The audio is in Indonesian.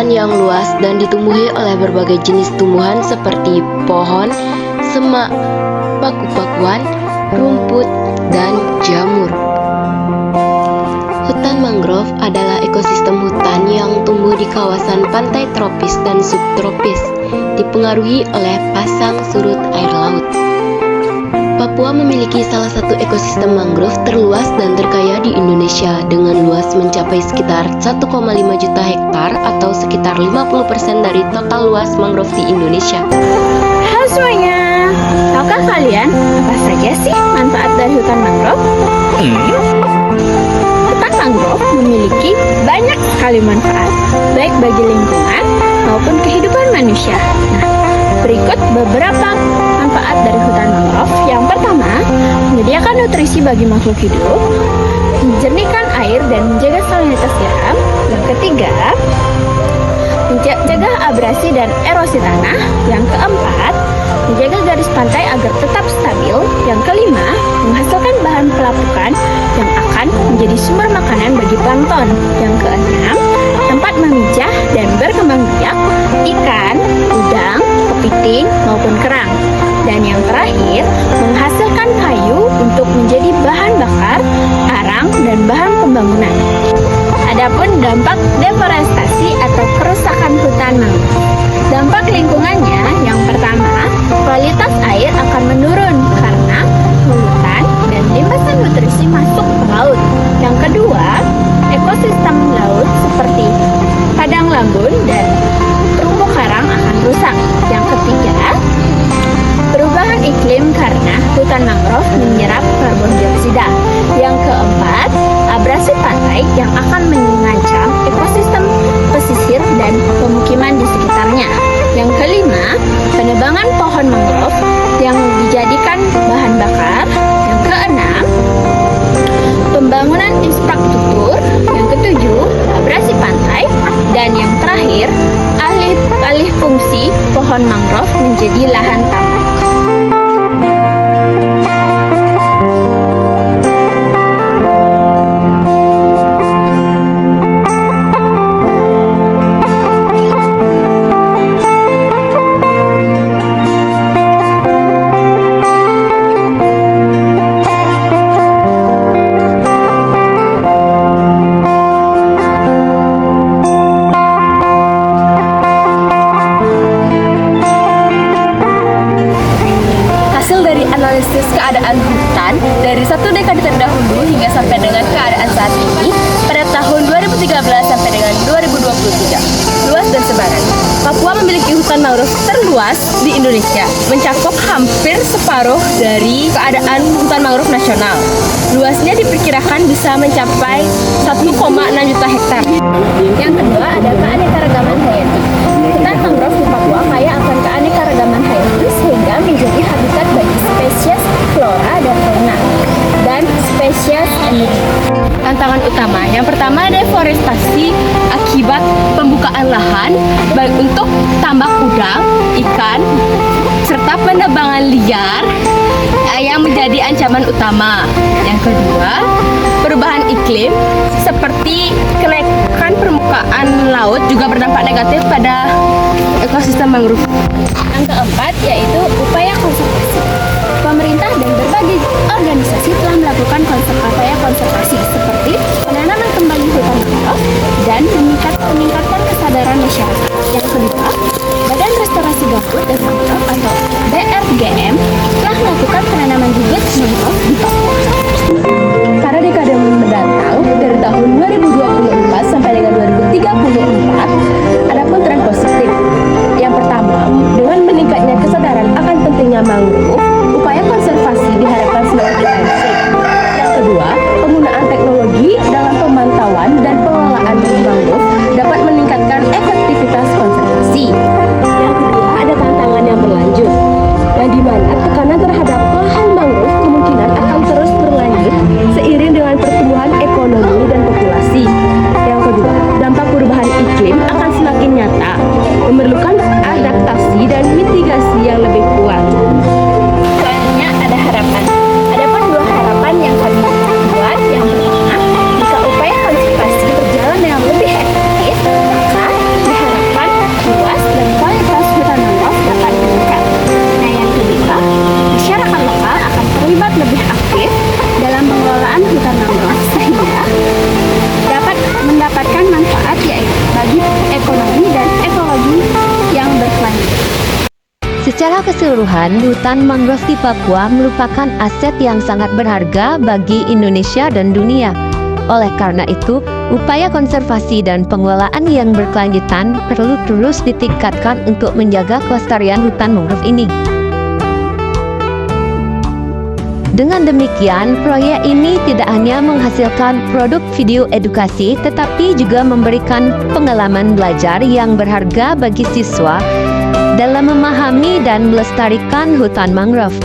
hutan yang luas dan ditumbuhi oleh berbagai jenis tumbuhan seperti pohon, semak, paku-pakuan, rumput, dan jamur. Hutan mangrove adalah ekosistem hutan yang tumbuh di kawasan pantai tropis dan subtropis, dipengaruhi oleh pasang surut air laut. Papua memiliki salah satu ekosistem mangrove terluas dan terkaya di Indonesia dengan luas mencapai sekitar 1,5 juta hektar atau sekitar 50% dari total luas mangrove di Indonesia. Halo semuanya, tahukah kalian apa saja sih manfaat dari hutan mangrove? Hutan mangrove memiliki banyak sekali manfaat, baik bagi lingkungan maupun kehidupan manusia. Nah, berikut beberapa manfaat dari hutan mangrove. Yang pertama, menyediakan nutrisi bagi makhluk hidup, menjernihkan air dan menjaga salinitas garam. Yang ketiga, menjaga abrasi dan erosi tanah. Yang keempat, menjaga garis pantai agar tetap stabil. Yang kelima, menghasilkan bahan pelapukan yang akan menjadi sumber makanan bagi plankton. Yang keenam, tempat memijah dan berkembang biak ikan, udang, kepiting maupun kerang. Dan yang terakhir, menghasilkan kayu untuk menjadi bahan bakar, arang, dan bahan pembangunan. Adapun dampak deforestasi atau kerusakan hutan mangrove. Dampak lingkungannya, yang pertama, kualitas air akan menurun karena polutan dan limpasan nutrisi masuk ke laut. Yang kedua, ekosistem laut seperti padang lamun dan terumbu karang akan rusak. Yang ketiga, perubahan iklim karena hutan mangrove menyerap karbon dioksida. Yang keempat, abrasi pantai yang akan mengancam ekosistem pesisir dan pemukiman di sekitarnya. Yang kelima, penebangan pohon mangrove yang dijadikan bahan bakar. Yang keenam, pembangunan infrastruktur. Yang ketujuh, abrasi pantai. Dan yang terakhir, alih fungsi pohon mangrove menjadi lahan tambak. Analisis keadaan hutan dari satu dekade terdahulu hingga sampai dengan keadaan saat ini pada tahun 2013 sampai dengan 2023. Luas dan sebaran. Papua memiliki hutan mangrove terluas di Indonesia, mencakup hampir separuh dari keadaan hutan mangrove nasional. Luasnya diperkirakan bisa mencapai 1,6 juta hektar. Yang kedua ada keanekaragaman hayati. Hutan mangrove di Papua kaya akan keanekaragaman hayati sehingga menjadi habitat bagi spesies flora dan fauna dan spesies endemik. Tantangan utama yang pertama, deforestasi akibat pembukaan lahan baik untuk tambak udang, ikan, serta penebangan liar yang menjadi ancaman utama. Yang kedua, perubahan iklim seperti kenaikan permukaan laut juga berdampak negatif pada ekosistem mangrove. Yang keempat yaitu upaya konservasi. Pemerintah dan berbagai organisasi telah melakukan upaya konservasi seperti penanaman kembali hutan mangrove dan meningkatkan kesadaran masyarakat. Yang kedua, Badan Restorasi Gambut dan Mangrove atau BRGM telah melakukan penanaman bibit mangrove di Papua. Pada dekade mendatang dari tahun 2024 sampai dengan 2034 ada pun tren positif. Yang pertama, dengan meningkatnya kesadaran akan pentingnya mangrove, upaya konservasi diharapkan semakin intensif. Yang kedua, penggunaan teknologi dalam pemantauan dan pengelolaan mangrove dapat meningkatkan efektivitas konservasi. Secara keseluruhan, hutan mangrove di Papua merupakan aset yang sangat berharga bagi Indonesia dan dunia. Oleh karena itu, upaya konservasi dan pengelolaan yang berkelanjutan perlu terus ditingkatkan untuk menjaga kelestarian hutan mangrove ini. Dengan demikian, proyek ini tidak hanya menghasilkan produk video edukasi, tetapi juga memberikan pengalaman belajar yang berharga bagi siswa dalam memahami dan melestarikan hutan mangrove.